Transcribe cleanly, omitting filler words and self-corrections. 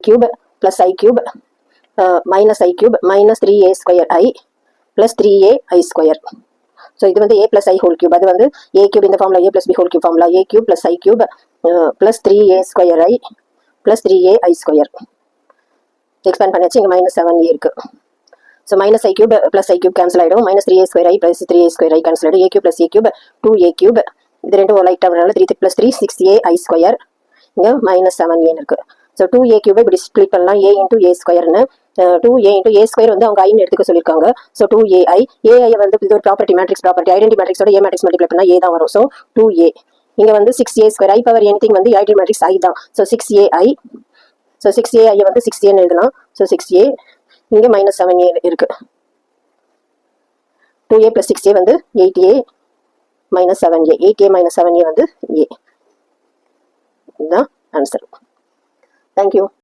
cube plus I cube minus I cube minus 3a square I plus 3a I square. So இது வந்து a plus I whole cube. அது வந்து a cube இந்த formula a plus b whole cube formula a cube plus I cube plus 3a square I plus 3a I square. Expand பண்ணியாச்சு. இங்கே minus 7a இருக்கு. So minus I cube plus I cube cancel ஆகிடும். minus 3a square I plus 3a square I cancel ஆகிடும். a cube plus a cube 2a cube. இது ரெண்டும் light ஆகிறதுனால 3 plus 3 6a I square. இங்கே minus 7a இருக்கு. So 2a cube இப்படி split பண்ணலாம் a into a ஸ்கொயர்னு. 2a into a ஸ்கொயர் வந்து அவங்க ஐன்னு எடுத்துக்க சொல்லியிருக்காங்க. ஸோ 2ai ai வந்து இது ஒரு ப்ராப்பர்ட்டி மேட்ரிக்ஸ் ப்ராப்பர்ட்டி ஐடென்டி மேட்ரிக்ஸோட a மேட்ரிக்ஸ் மல்டிப்ளை பண்ணால் a தான் வரும். ஸோ 2a இங்கே வந்து 6a square I power anything வந்து ஐடென்டி மேட்ரிக்ஸ் I தான். ஸோ 6ai ஸோ 6ai வந்து 6aன்னு எழுதலாம். ஸோ 6a இங்கே minus 7a இருக்கு. 2a plus 6a வந்து 8a minus 7a 8a minus 7a வந்து a. இதுதான் ஆன்சர். தேங்க்யூ.